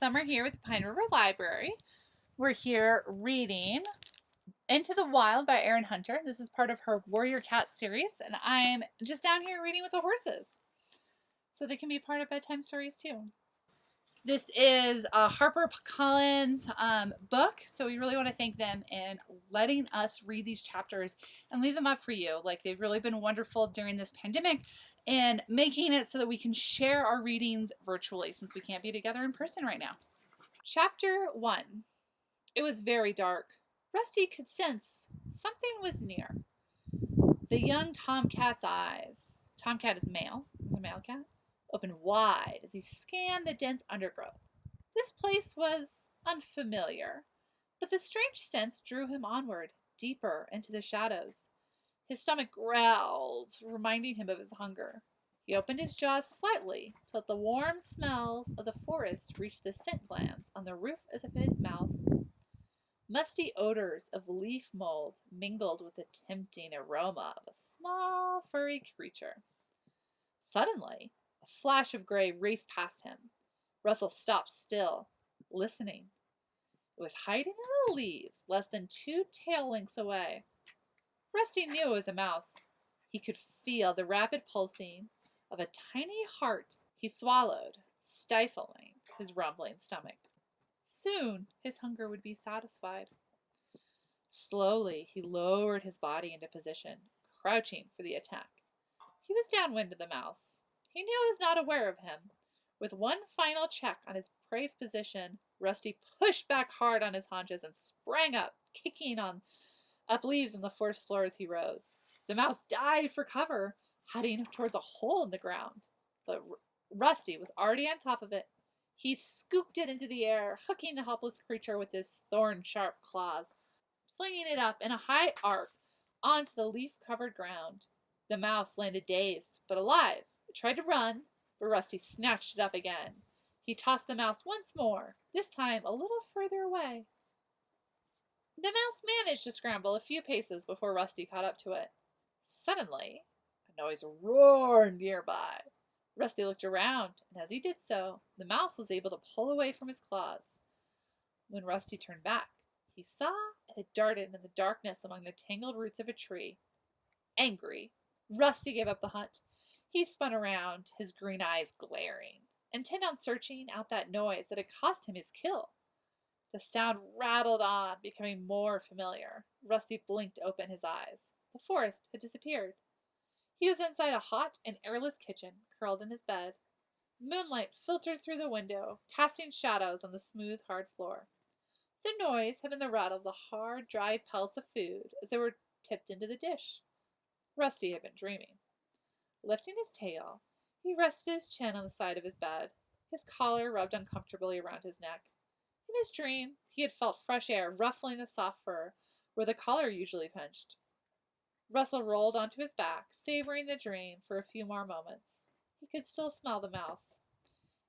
Summer here with the Pine River Library. We're here reading Into the Wild by Erin Hunter. This is part of her Warrior Cat series, and I'm just down here reading with the horses. So they can be part of bedtime stories too. This is a HarperCollins book, so we really want to thank them in letting us read these chapters and leave them up for you. Like, they've really been wonderful during this pandemic and making it so that we can share our readings virtually since we can't be together in person right now. Chapter 1. It was very dark. Rusty could sense something was near. The young tomcat's eyes, tomcat is male, is a male cat, opened wide as he scanned the dense undergrowth. This place was unfamiliar, but the strange sense drew him onward, deeper into the shadows. His stomach growled, reminding him of his hunger. He opened his jaws slightly to let the warm smells of the forest reach the scent glands on the roof of his mouth. Musty odors of leaf mold mingled with the tempting aroma of a small, furry creature. Suddenly, a flash of gray raced past him. Russell stopped still, listening. It was hiding in the leaves, less than 2 tail lengths away. Rusty knew it was a mouse. He could feel the rapid pulsing of a tiny heart. He swallowed, stifling his rumbling stomach. Soon his hunger would be satisfied. Slowly, he lowered his body into position, crouching for the attack. He was downwind of the mouse. He knew it was not aware of him. With one final check on his prey's position, Rusty pushed back hard on his haunches and sprang up, kicking up leaves on the forest floor as he rose. The mouse dived for cover, heading towards a hole in the ground. But Rusty was already on top of it. He scooped it into the air, hooking the helpless creature with his thorn-sharp claws, flinging it up in a high arc onto the leaf-covered ground. The mouse landed dazed, but alive. It tried to run, but Rusty snatched it up again. He tossed the mouse once more, this time a little further away. The mouse managed to scramble a few paces before Rusty caught up to it. Suddenly, a noise roared nearby. Rusty looked around, and as he did so, the mouse was able to pull away from his claws. When Rusty turned back, he saw it had darted in the darkness among the tangled roots of a tree. Angry, Rusty gave up the hunt. He spun around, his green eyes glaring, intent on searching out that noise that had cost him his kill. The sound rattled on, becoming more familiar. Rusty blinked open his eyes. The forest had disappeared. He was inside a hot and airless kitchen, curled in his bed. Moonlight filtered through the window, casting shadows on the smooth, hard floor. The noise had been the rattle of the hard, dried pellets of food as they were tipped into the dish. Rusty had been dreaming. Lifting his tail, he rested his chin on the side of his bed. His collar rubbed uncomfortably around his neck. In his dream, he had felt fresh air ruffling the soft fur where the collar usually pinched. Russell rolled onto his back, savoring the dream for a few more moments. He could still smell the mouse.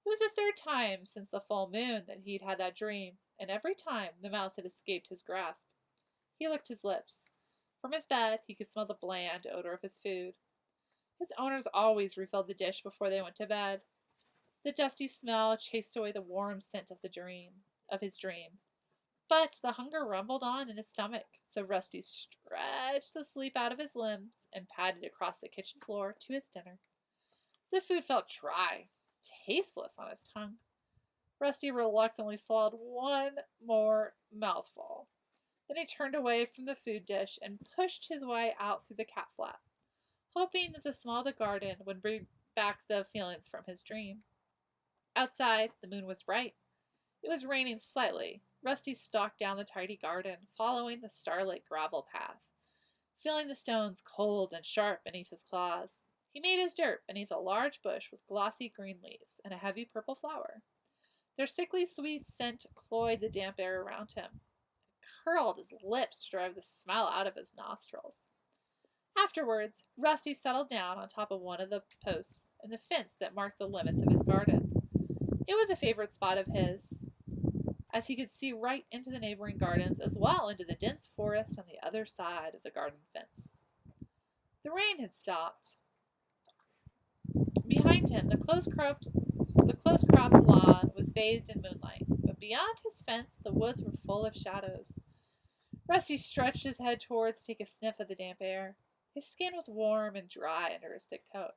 It was the 3rd time since the full moon that he'd had that dream, and every time the mouse had escaped his grasp. He licked his lips. From his bed, he could smell the bland odor of his food. His owners always refilled the dish before they went to bed. The dusty smell chased away the warm scent of his dream. But the hunger rumbled on in his stomach, so Rusty stretched the sleep out of his limbs and padded across the kitchen floor to his dinner. The food felt dry, tasteless on his tongue. Rusty reluctantly swallowed one more mouthful. Then he turned away from the food dish and pushed his way out through the cat flap, hoping that the smell of the garden would bring back the feelings from his dream. Outside, the moon was bright. It was raining slightly. Rusty stalked down the tidy garden, following the starlit gravel path, feeling the stones cold and sharp beneath his claws. He made his dirt beneath a large bush with glossy green leaves and a heavy purple flower. Their sickly sweet scent cloyed the damp air around him. It curled his lips to drive the smell out of his nostrils. Afterwards, Rusty settled down on top of one of the posts in the fence that marked the limits of his garden. It was a favorite spot of his, as he could see right into the neighboring gardens, as well into the dense forest on the other side of the garden fence. The rain had stopped. Behind him, the close-cropped The close-cropped lawn was bathed in moonlight, but beyond his fence the woods were full of shadows. Rusty stretched his head towards to take a sniff of the damp air. His skin was warm and dry under his thick coat,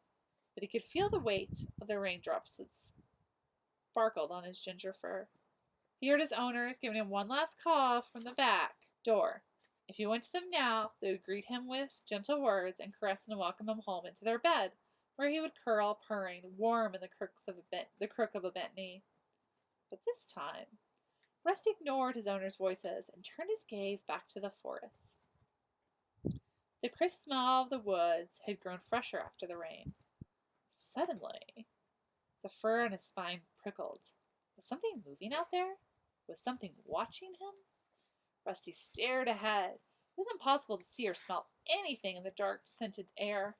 but he could feel the weight of the raindrops that sparkled on his ginger fur. He heard his owners giving him one last call from the back door. If he went to them now, they would greet him with gentle words and caress and welcome him home into their bed, where he would curl, purring, warm in the crook of a bent knee. But this time, Rusty ignored his owner's voices and turned his gaze back to the forest. The crisp smell of the woods had grown fresher after the rain. Suddenly, the fur on his spine prickled. Was something moving out there? Was something watching him? Rusty stared ahead. It was impossible to see or smell anything in the dark, tree-scented air.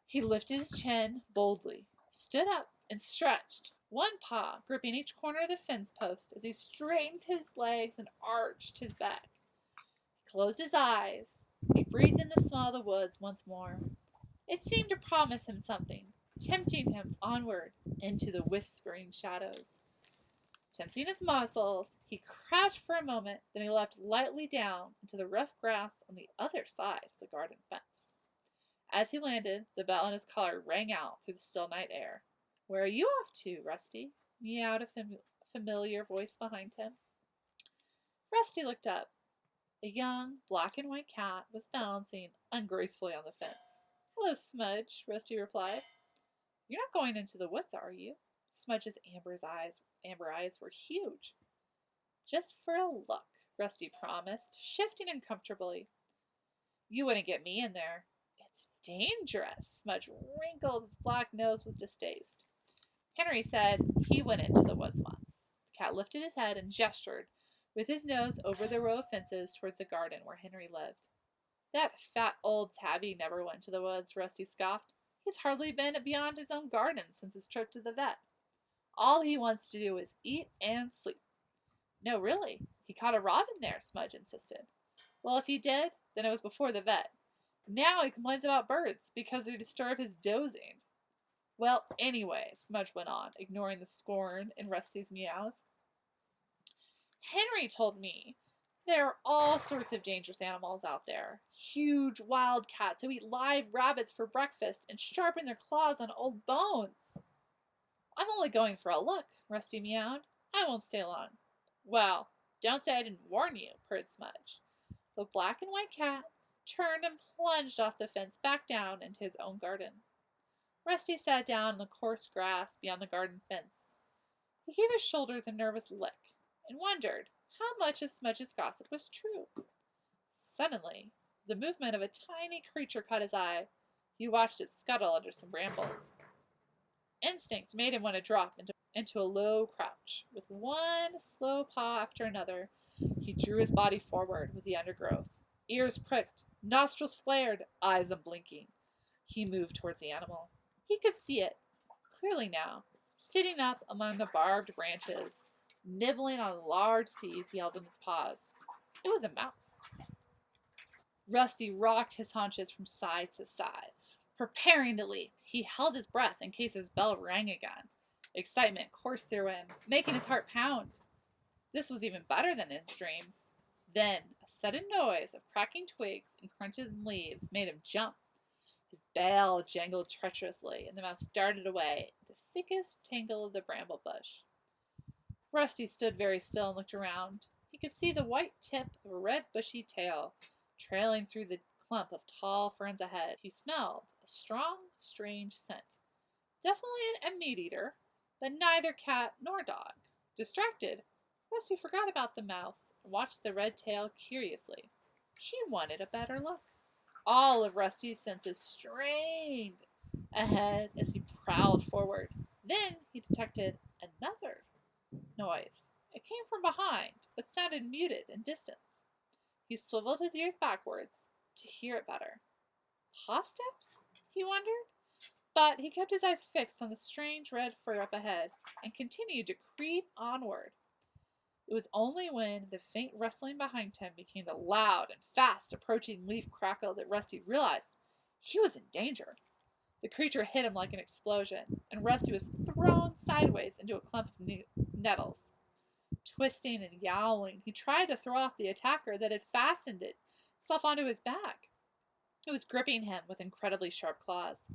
He lifted his chin boldly, stood up, and stretched, one paw gripping each corner of the fence post as he straightened his legs and arched his back. He closed his eyes. He breathed in the smell of the woods once more. It seemed to promise him something, tempting him onward into the whispering shadows. Tensing his muscles, he crouched for a moment, then he leapt lightly down into the rough grass on the other side of the garden fence. As he landed, the bell on his collar rang out through the still night air. "Where are you off to, Rusty?" meowed a familiar voice behind him. Rusty looked up. A young black and white cat was balancing ungracefully on the fence. "Hello, Smudge," Rusty replied. "You're not going into the woods, are you?" Smudge's amber eyes were huge. "Just for a look," Rusty promised, shifting uncomfortably. "You wouldn't get me in there." "It's dangerous." Smudge wrinkled his black nose with distaste. Henry said he went into the woods once. The cat lifted his head and gestured with his nose over the row of fences towards the garden where Henry lived. "That fat old tabby never went to the woods," Rusty scoffed. "He's hardly been beyond his own garden since his trip to the vet. All he wants to do is eat and sleep." "No, really. He caught a robin there," Smudge insisted. "Well, if he did, then it was before the vet. Now he complains about birds because they disturb his dozing." "Well, anyway," Smudge went on, ignoring the scorn in Rusty's meows, "Henry told me there are all sorts of dangerous animals out there. Huge wild cats who eat live rabbits for breakfast and sharpen their claws on old bones." "I'm only going for a look," Rusty meowed. "I won't stay long." "Well, don't say I didn't warn you," purred Smudge. The black and white cat turned and plunged off the fence back down into his own garden. Rusty sat down in the coarse grass beyond the garden fence. He gave his shoulders a nervous lick and wondered how much of Smudge's gossip was true. Suddenly, the movement of a tiny creature caught his eye. He watched it scuttle under some brambles. Instinct made him want to drop into a low crouch. With one slow paw after another, he drew his body forward with the undergrowth. Ears pricked, nostrils flared, eyes unblinking. He moved towards the animal. He could see it, clearly now, sitting up among the barbed branches, nibbling on large seeds he held in its paws. It was a mouse. Rusty rocked his haunches from side to side, preparing to leap. He held his breath in case his bell rang again. Excitement coursed through him, making his heart pound. This was even better than in his dreams. Then a sudden noise of cracking twigs and crunching leaves made him jump. His bell jangled treacherously, and the mouse darted away into the thickest tangle of the bramble bush. Rusty stood very still and looked around. He could see the white tip of a red bushy tail trailing through the clump of tall ferns ahead. He smelled a strong, strange scent. Definitely a meat-eater, but neither cat nor dog. Distracted, Rusty forgot about the mouse and watched the red tail curiously. He wanted a better look. All of Rusty's senses strained ahead as he prowled forward. Then he detected another noise. It came from behind, but sounded muted and distant. He swiveled his ears backwards to hear it better. Paw steps? He wondered. But he kept his eyes fixed on the strange red fur up ahead and continued to creep onward. It was only when the faint rustling behind him became the loud and fast approaching leaf crackle that Rusty realized he was in danger. The creature hit him like an explosion, and Rusty was thrown sideways into a clump of nettles. Twisting and yowling, he tried to throw off the attacker that had fastened itself onto his back. It was gripping him with incredibly sharp claws.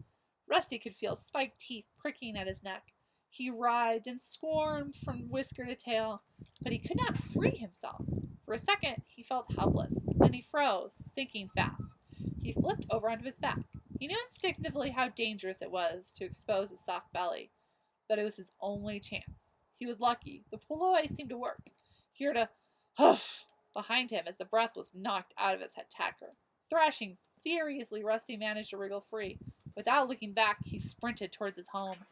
Rusty could feel spiked teeth pricking at his neck. He writhed and squirmed from whisker to tail, but he could not free himself. For a second, he felt helpless. Then he froze, thinking fast. He flipped over onto his back. He knew instinctively how dangerous it was to expose his soft belly, but it was his only chance. He was lucky. The pull away seemed to work. He heard a huff behind him as the breath was knocked out of his attacker. Thrashing furiously, Rusty managed to wriggle free. Without looking back, he sprinted towards his home.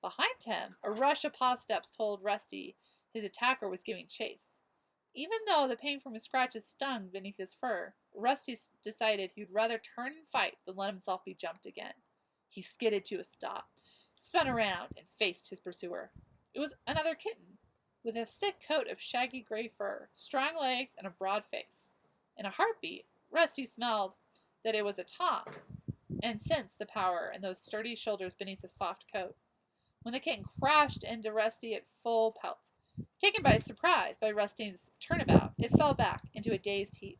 Behind him, a rush of paw steps told Rusty his attacker was giving chase. Even though the pain from his scratches stung beneath his fur, Rusty decided he'd rather turn and fight than let himself be jumped again. He skidded to a stop, spun around, and faced his pursuer. It was another kitten, with a thick coat of shaggy gray fur, strong legs, and a broad face. In a heartbeat, Rusty smelled that it was a Tom, and sensed the power in those sturdy shoulders beneath the soft coat. When the kitten crashed into Rusty at full pelt, taken by surprise by Rusty's turnabout, it fell back into a dazed heap.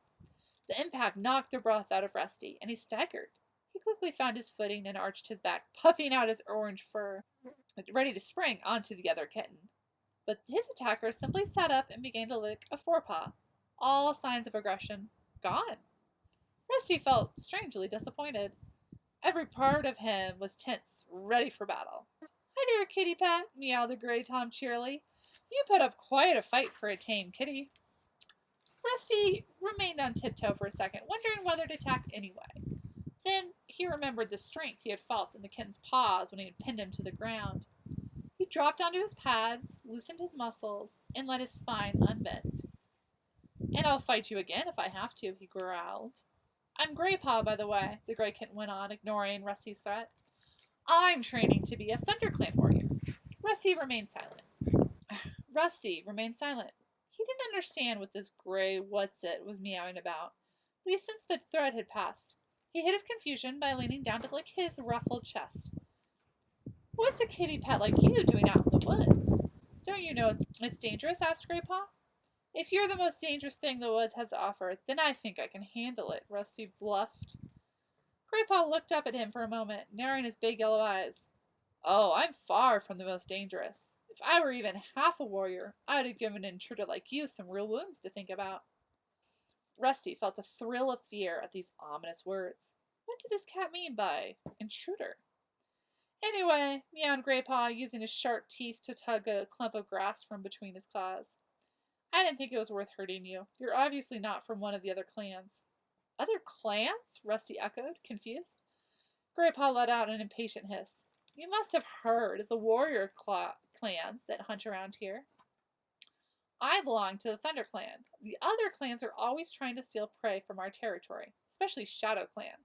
The impact knocked the breath out of Rusty, and he staggered. He quickly found his footing and arched his back, puffing out his orange fur, ready to spring onto the other kitten. But his attacker simply sat up and began to lick a forepaw. All signs of aggression gone. Rusty felt strangely disappointed. Every part of him was tense, ready for battle. "Hi there, kitty pet," meowed the gray Tom cheerily. "You put up quite a fight for a tame kitty." Rusty remained on tiptoe for a second, wondering whether to attack anyway. Then he remembered the strength he had felt in the kitten's paws when he had pinned him to the ground. He dropped onto his pads, loosened his muscles, and let his spine unbend. "And I'll fight you again if I have to," he growled. "I'm Graypaw, by the way," the gray kitten went on, ignoring Rusty's threat. "I'm training to be a ThunderClan warrior." Rusty remained silent. He didn't understand what this gray what's-it was meowing about, but he sensed the threat had passed. He hid his confusion by leaning down to lick his ruffled chest. "What's a kitty pet like you doing out in the woods? Don't you know it's dangerous?" asked Graypaw. "If you're the most dangerous thing the woods has to offer, then I think I can handle it," Rusty bluffed. Graypaw looked up at him for a moment, narrowing his big yellow eyes. "Oh, I'm far from the most dangerous. If I were even half a warrior, I'd have given an intruder like you some real wounds to think about." Rusty felt a thrill of fear at these ominous words. What did this cat mean by intruder? "Anyway," meowed Graypaw, using his sharp teeth to tug a clump of grass from between his claws, "I didn't think it was worth hurting you. You're obviously not from one of the other clans." "Other clans?" Rusty echoed, confused. Graypaw let out an impatient hiss. "You must have heard of the warrior clans that hunt around here. I belong to the Thunder Clan. The other clans are always trying to steal prey from our territory, especially Shadow Clan.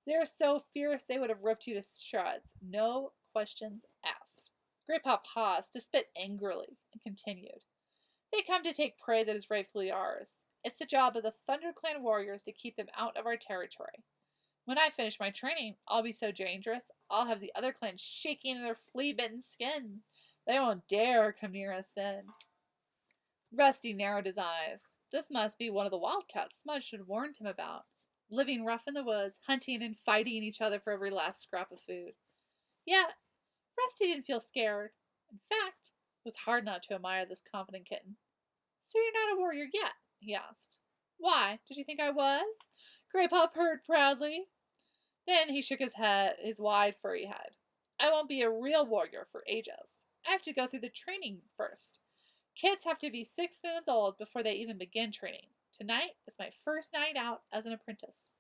They're so fierce they would have ripped you to shreds. No questions asked." Graypaw paused to spit angrily and continued. "They come to take prey that is rightfully ours. It's the job of the Thunder Clan warriors to keep them out of our territory. When I finish my training, I'll be so dangerous, I'll have the other clans shaking in their flea-bitten skins. They won't dare come near us then." Rusty narrowed his eyes. This must be one of the wildcats Smudge had warned him about, living rough in the woods, hunting and fighting each other for every last scrap of food. Yet, Rusty didn't feel scared. In fact, it was hard not to admire this confident kitten. "So you're not a warrior yet?" he asked. "Why, did you think I was?" Graypaw purred proudly. Then he shook his head, his wide, furry head. "I won't be a real warrior for ages. I have to go through the training first. Kids have to be 6 moons old before they even begin training. Tonight is my first night out as an apprentice.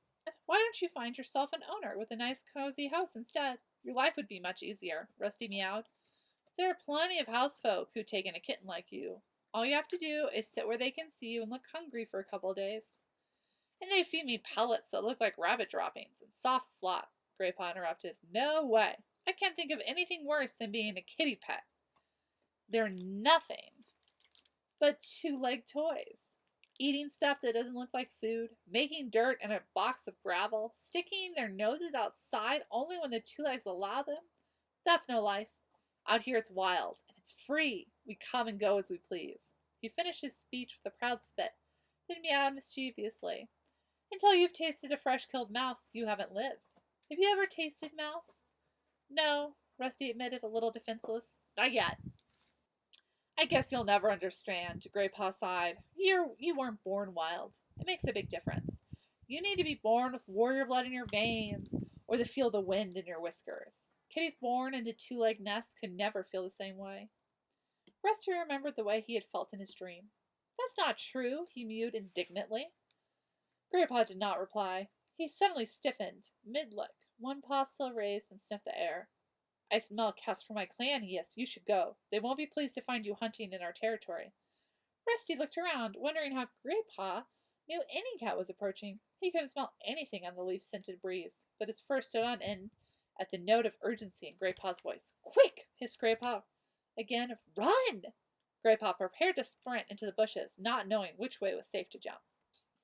Why don't you find yourself an owner with a nice cozy house instead? Your life would be much easier," Rusty meowed. "There are plenty of housefolk who'd take in a kitten like you. All you have to do is sit where they can see you and look hungry for a couple of days." "And they feed me pellets that look like rabbit droppings and soft slop," Graypaw interrupted. "No way. I can't think of anything worse than being a kitty pet. They're nothing but two-legged toys." Eating stuff that doesn't look like food, making dirt in a box of gravel, sticking their noses outside only when the two legs allow them. That's no life. Out here it's wild, and it's free. We come and go as we please. He finished his speech with a proud spit, then meowed mischievously. Until you've tasted a fresh killed mouse, you haven't lived. Have you ever tasted mouse? No, Rusty admitted, a little defenseless. Not yet. I guess you'll never understand, Graypaw sighed. You weren't born wild. It makes a big difference. You need to be born with warrior blood in your veins, or to feel the wind in your whiskers. Kitties born into two-legged nests could never feel the same way. Rusty remembered the way he had felt in his dream. That's not true, he mewed indignantly. Graypaw did not reply. He suddenly stiffened, mid-lick, one paw still raised, and sniffed the air. I smell cats from my clan, he hissed. You should go. They won't be pleased to find you hunting in our territory. Rusty looked around, wondering how Graypaw knew any cat was approaching. He couldn't smell anything on the leaf-scented breeze, but his fur stood on end at the note of urgency in Graypaw's voice. Quick! Hissed Graypaw. Again, run! Graypaw prepared to sprint into the bushes, not knowing which way was safe to jump.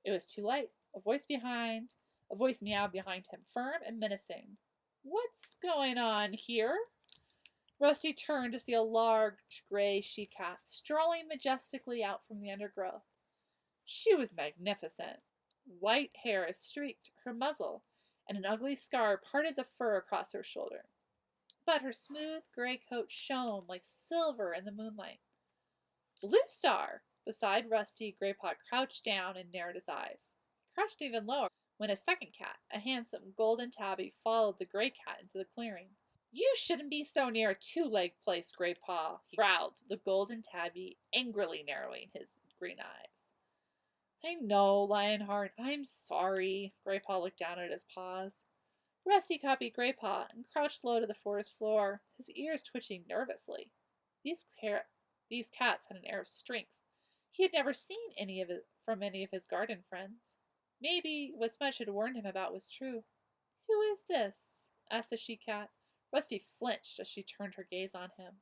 It was too late. A voice meowed behind him, firm and menacing. What's going on here? Rusty turned to see a large gray she-cat strolling majestically out from the undergrowth. She was magnificent. White hair streaked her muzzle, and an ugly scar parted the fur across her shoulder. But her smooth gray coat shone like silver in the moonlight. Blue Star! Beside Rusty, Graypaw crouched down and narrowed his eyes. He crouched even lower when a second cat, a handsome golden tabby, followed the gray cat into the clearing. You shouldn't be so near a two-legged place, Graypaw, he growled, the golden tabby angrily narrowing his green eyes. I know, Lionheart, I'm sorry. Graypaw looked down at his paws. Rusty copied Graypaw and crouched low to the forest floor, his ears twitching nervously. These cats had an air of strength. He had never seen from any of his garden friends. Maybe what Smudge had warned him about was true. Who is this? Asked the she-cat. Rusty flinched as she turned her gaze on him.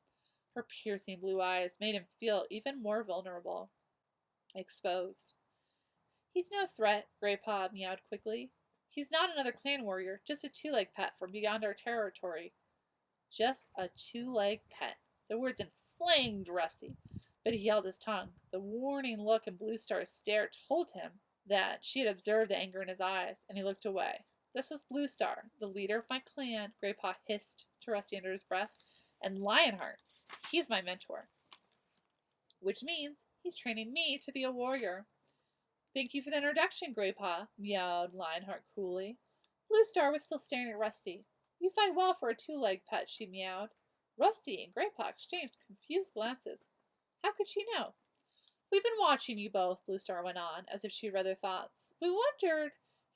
Her piercing blue eyes made him feel even more vulnerable, exposed. He's no threat, Graypaw meowed quickly. He's not another clan warrior, just a two-legged pet from beyond our territory. Just a two-legged pet. The words inflamed Rusty, but he held his tongue. The warning look in Blue Star's stare told him that she had observed the anger in his eyes, and he looked away. This is Blue Star, the leader of my clan, Graypaw hissed to Rusty under his breath, and Lionheart. He's my mentor. Which means he's training me to be a warrior. Thank you for the introduction, Graypaw, meowed Lionheart coolly. Blue Star was still staring at Rusty. You fight well for a two-legged pet, she meowed. Rusty and Graypaw exchanged confused glances. How could she know? We've been watching you both, Blue Star went on, as if she read their thoughts. We wondered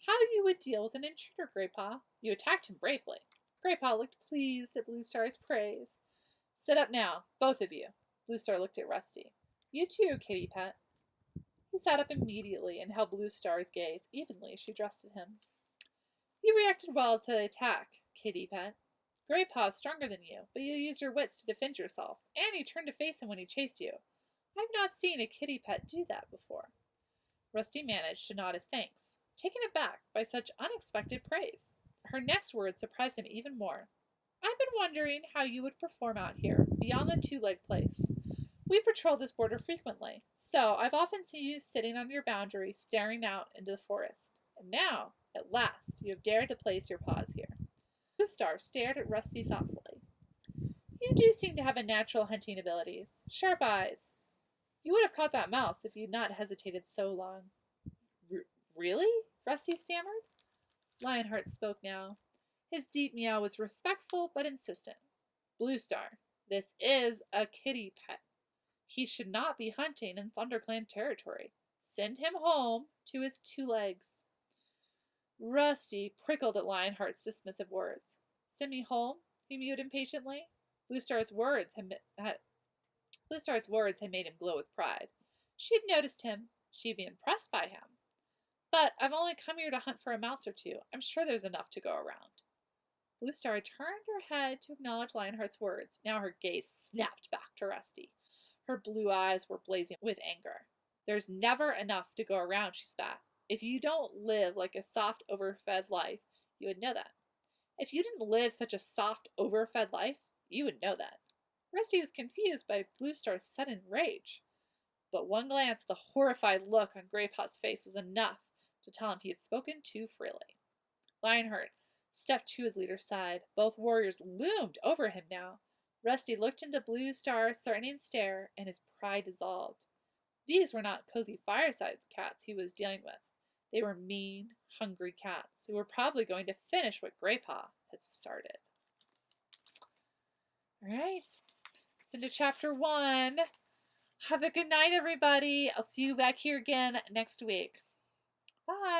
how you would deal with an intruder, Graypaw. You attacked him bravely. Graypaw looked pleased at Blue Star's praise. Sit up now, both of you. Blue Star looked at Rusty. You too, kitty pet. He sat up immediately and held Blue Star's gaze evenly as she addressed him. You reacted well to the attack, kitty pet. Graypaw's stronger than you, but you used your wits to defend yourself, and you turned to face him when he chased you. I've not seen a kitty pet do that before. Rusty managed to nod his thanks, taken aback by such unexpected praise. Her next words surprised him even more. I've been wondering how you would perform out here, beyond the two-legged place. We patrol this border frequently, so I've often seen you sitting on your boundary, staring out into the forest. And now, at last, you have dared to place your paws here. Blue Star stared at Rusty thoughtfully. You do seem to have a natural hunting abilities. Sharp eyes. You would have caught that mouse if you'd not hesitated so long. Really? Rusty stammered. Lionheart spoke now. His deep meow was respectful but insistent. Blue Star, this is a kitty pet. He should not be hunting in ThunderClan territory. Send him home to his two legs. Rusty prickled at Lionheart's dismissive words. Send me home? He mewed impatiently. Blue Star's words had made him glow with pride. She'd noticed him. She'd be impressed by him. But I've only come here to hunt for a mouse or two. I'm sure there's enough to go around. Blue Star turned her head to acknowledge Lionheart's words. Now her gaze snapped back to Rusty. Her blue eyes were blazing with anger. There's never enough to go around, she spat. If you don't live like a soft, overfed life, you would know that. If you didn't live such a soft, overfed life, you would know that. Rusty was confused by Blue Star's sudden rage. But one glance at the horrified look on Gray Paw's face was enough to tell him he had spoken too freely. Lionheart stepped to his leader's side. Both warriors loomed over him now. Rusty looked into Blue Star's threatening stare, and his pride dissolved. These were not cozy fireside cats he was dealing with. They were mean, hungry cats who were probably going to finish what Gray Paw had started. All right, it's into chapter 1. Have a good night, everybody. I'll see you back here again next week. Bye.